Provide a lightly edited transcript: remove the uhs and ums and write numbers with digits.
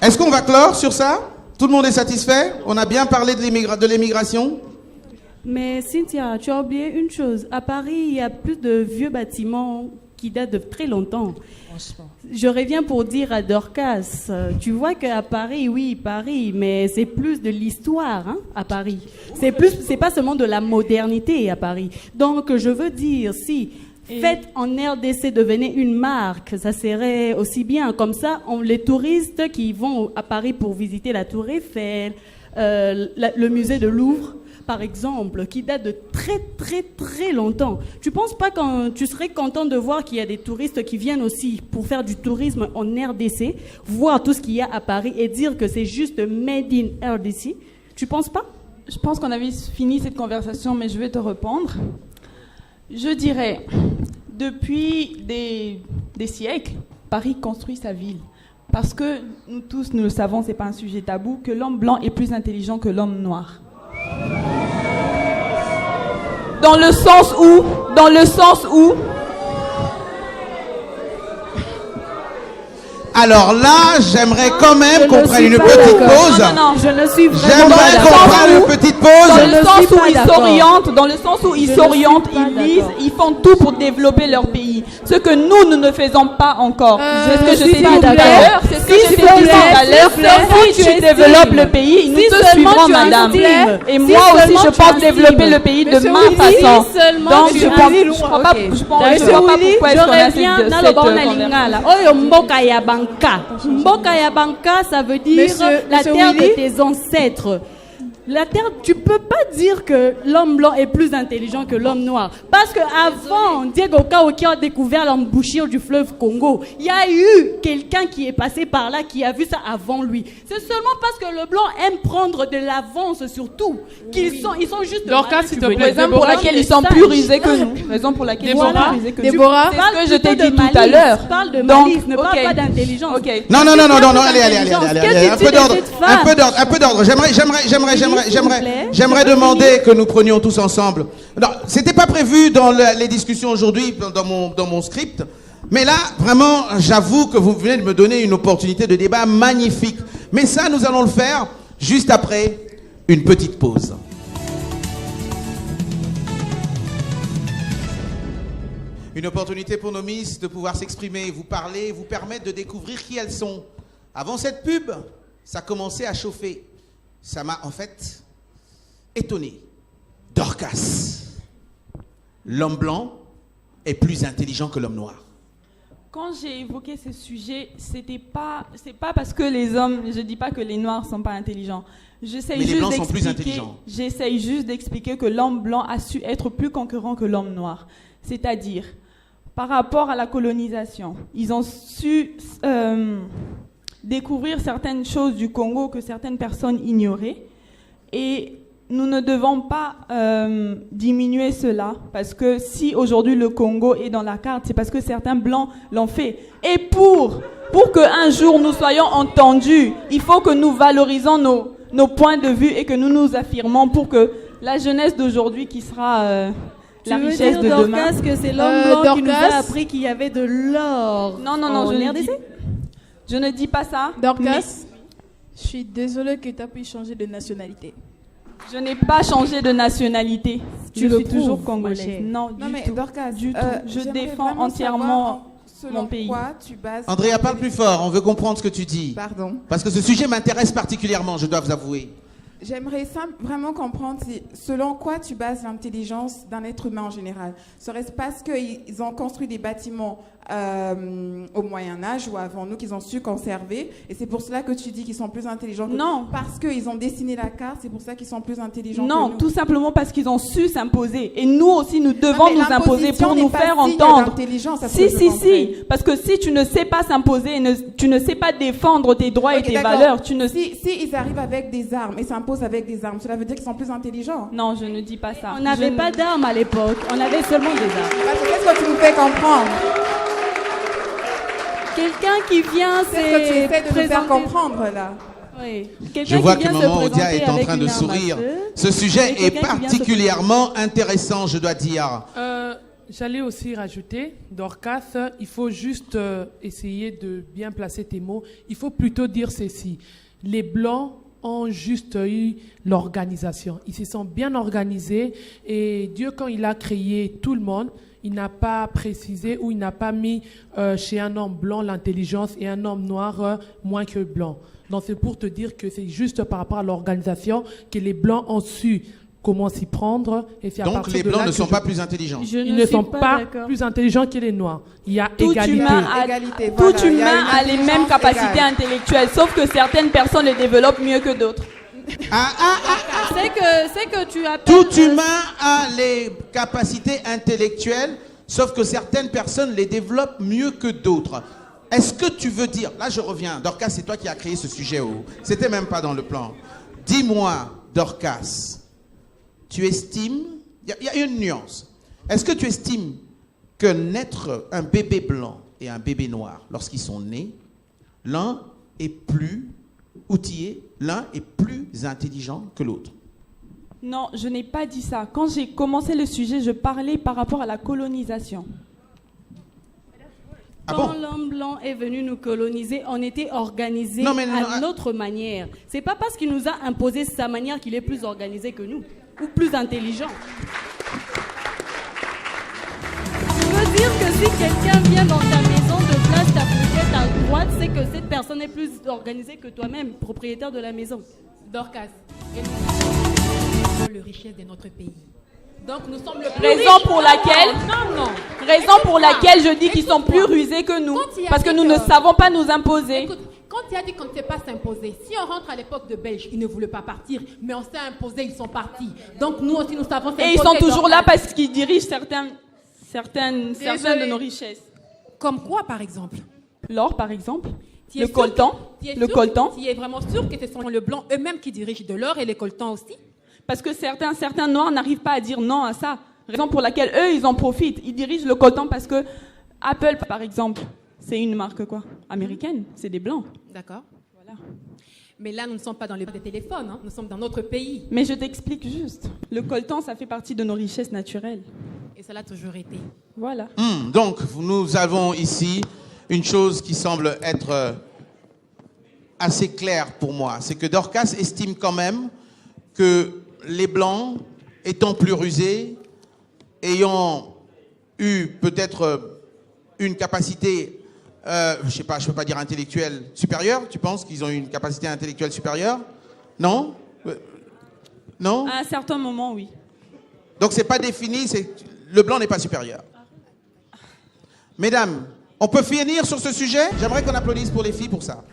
Est-ce qu'on va clore sur ça? Tout le monde est satisfait? On a bien parlé de l'émigration? Mais Cynthia, tu as oublié une chose. À Paris, il y a plus de vieux bâtiments qui datent de très longtemps. Je reviens pour dire à Dorcas, tu vois qu'à Paris, oui, Paris, mais c'est plus de l'histoire hein, à Paris. C'est pas seulement de la modernité à Paris. Donc, je veux dire, si faites en RDC devenait une marque, ça serait aussi bien. Comme ça, les touristes qui vont à Paris pour visiter la Tour Eiffel, le musée de Louvre, par exemple, qui date de très très très longtemps. Tu penses pas que tu serais content de voir qu'il y a des touristes qui viennent aussi pour faire du tourisme en RDC, voir tout ce qu'il y a à Paris et dire que c'est juste made in RDC? Tu penses pas? Je pense qu'on avait fini cette conversation, mais je vais te répondre. Je dirais, depuis des siècles, Paris construit sa ville. Parce que nous tous, nous le savons, c'est pas un sujet tabou, que l'homme blanc est plus intelligent que l'homme noir. Dans le sens où Alors là, j'aimerais quand même qu'on prenne une petite pause. Non, je ne suis vraiment J'aimerais qu'on prenne une petite pause. Dans le sens où ils s'orientent, ils lisent, ils font tout pour développer leur pays. Ce que nous ne faisons pas encore. C'est ce que je t'ai dit tout à l'heure. C'est ce que je t'ai dit tout à l'heure. Si tu développes le pays, nous te suivrons, madame. Et moi aussi, je pense développer le pays de ma façon. Donc, je ne vois pas pourquoi est-ce qu'on a cette conversation. Mboka ya banka, ça veut dire la terre de tes ancêtres. La terre, tu peux pas dire que l'homme blanc est plus intelligent que l'homme noir. Parce que avant Diego Kaoki a découvert l'embouchure du fleuve Congo, il y a eu quelqu'un qui est passé par là qui a vu ça avant lui. C'est seulement parce que le blanc aime prendre de l'avance sur tout qu'ils sont juste raison pour laquelle ils sont plus rusés que nous. Raison pour laquelle ils sont plus rusés que nous. Déborah, c'est ce que je t'ai dit tout à l'heure. Parle de malice, ne parle pas d'intelligence. Non, allez, un peu d'ordre. J'aimerais demander que nous prenions tous ensemble. Non, c'était pas prévu dans les discussions aujourd'hui, dans mon script. Mais là, vraiment, j'avoue que vous venez de me donner une opportunité de débat magnifique. Mais ça, nous allons le faire juste après une petite pause. Une opportunité pour nos Miss de pouvoir s'exprimer, vous parler, vous permettre de découvrir qui elles sont. Avant cette pub, ça commençait à chauffer. Ça m'a en fait étonné. Dorcas, l'homme blanc est plus intelligent que l'homme noir. Quand j'ai évoqué ce sujet, c'est pas parce que les hommes, je dis pas que les noirs sont pas intelligents. Mais les blancs sont plus intelligents. J'essaye juste d'expliquer que l'homme blanc a su être plus conquérant que l'homme noir. C'est-à-dire, par rapport à la colonisation, ils ont su découvrir certaines choses du Congo que certaines personnes ignoraient. Et nous ne devons pas diminuer cela, parce que si aujourd'hui le Congo est dans la carte, c'est parce que certains blancs l'ont fait. Et pour qu'un jour nous soyons entendus, il faut que nous valorisons nos points de vue et que nous nous affirmons pour que la jeunesse d'aujourd'hui qui sera la richesse de demain... Dorcas, que c'est l'homme blanc qui nous a appris qu'il y avait de l'or. Non, je ne dis pas ça. Dorcas, je suis désolée que tu as pu changer de nationalité. Je n'ai pas changé de nationalité. Je suis toujours congolaise. Non, mais Dorcas, du tout. Je défends entièrement mon pays. Andrea, parle plus fort. On veut comprendre ce que tu dis. Pardon. Parce que ce sujet m'intéresse particulièrement, je dois vous avouer. J'aimerais vraiment comprendre selon quoi tu bases l'intelligence d'un être humain en général. Serait-ce parce qu'ils ont construit des bâtiments au Moyen-Âge ou avant nous, qu'ils ont su conserver, et c'est pour cela que tu dis qu'ils sont plus intelligents que non. Parce qu'ils ont dessiné la carte, c'est pour ça qu'ils sont plus intelligents non, que nous. Tout simplement parce qu'ils ont su s'imposer. Et nous aussi, nous devons nous imposer pour nous faire entendre. Si. Parce que si tu ne sais pas s'imposer, tu ne sais pas défendre tes droits et tes valeurs, tu ne... Si ils arrivent avec des armes et s'imposent avec des armes, cela veut dire qu'ils sont plus intelligents. Non, je ne dis pas ça. On n'avait pas d'armes à l'époque, on avait seulement des armes. Qu'est-ce que tu nous fais comprendre? Quelqu'un qui vient, c'est ce que tu essaies de nous faire comprendre là. Oui. Je vois que Maman Odia est en train de sourire. Ce sujet est particulièrement intéressant, je dois dire. J'allais aussi rajouter, Dorcas, il faut juste essayer de bien placer tes mots. Il faut plutôt dire ceci. Les Blancs ont juste eu l'organisation. Ils se sont bien organisés et Dieu, quand il a créé tout le monde, il n'a pas précisé ou il n'a pas mis chez un homme blanc l'intelligence et un homme noir moins que blanc. Donc c'est pour te dire que c'est juste par rapport à l'organisation que les Blancs ont su comment s'y prendre. Et c'est à Donc partir les de Blancs là ne que sont pas plus intelligents. Ils ne sont pas plus intelligents que les Noirs. Il y a égalité. Égalité, Tout voilà. Il y a humain une a les mêmes intelligence capacités égale. intellectuelles, sauf que certaines personnes les développent mieux que d'autres. C'est que tu appelles... Tout humain a les capacités intellectuelles, sauf que certaines personnes les développent mieux que d'autres. Est-ce que tu veux dire, là je reviens, Dorcas, c'est toi qui as créé ce sujet, c'était même pas dans le plan. Dis-moi, Dorcas, tu estimes, il y a une nuance, est-ce que tu estimes que naître un bébé blanc et un bébé noir, lorsqu'ils sont nés, l'un est plus outillé, l'un est plus intelligent que l'autre? Non, je n'ai pas dit ça. Quand j'ai commencé le sujet, je parlais par rapport à la colonisation. Ah Quand bon? l'homme blanc est venu nous coloniser, on était organisé à notre manière. C'est pas parce qu'il nous a imposé sa manière qu'il est plus organisé que nous ou plus intelligent. Je veux dire que si quelqu'un vient dans ta maison de place, ta fourchette à droite, c'est que cette personne est plus organisée que toi-même, propriétaire de la maison. Dorcas, et nous le richesse de notre pays. Donc nous sommes le plus Raison riche. pour laquelle, raison pour laquelle je dis qu'ils sont plus rusés que nous, parce que nous ne savons pas nous imposer. Écoute, quand tu as dit qu'on ne sait pas s'imposer, si on rentre à l'époque de Belge, ils ne voulaient pas partir, mais on s'est imposé, ils sont partis. Donc nous aussi nous savons s'imposer. Et ils sont toujours là Dorcas. parce qu'ils dirigent certaines de nos richesses. Comme quoi, par exemple? L'or, par exemple, Tu es le sûr coltan, tu es le sûr- coltan. Tu es vraiment sûr que ce sont les blancs eux-mêmes qui dirigent de l'or et les coltans aussi? Parce que certains noirs n'arrivent pas à dire non à ça. Raison pour laquelle eux, ils en profitent. Ils dirigent le coltan parce que Apple, par exemple, c'est une marque quoi? Américaine. C'est des blancs. D'accord. Voilà. Mais là, nous ne sommes pas dans les téléphones, hein. Nous sommes dans notre pays. Mais je t'explique juste. Le coltan, ça fait partie de nos richesses naturelles. Et ça l'a toujours été. Voilà. Donc, nous avons ici une chose qui semble être assez claire pour moi. C'est que Dorcas estime quand même que les Blancs, étant plus rusés, ayant eu peut-être une capacité, je sais pas, je peux pas dire intellectuelle supérieure. Tu penses qu'ils ont eu une capacité intellectuelle supérieure? Non? Non? À un certain moment, oui. Donc c'est pas défini, le blanc n'est pas supérieur. Mesdames, on peut finir sur ce sujet? J'aimerais qu'on applaudisse pour les filles pour ça.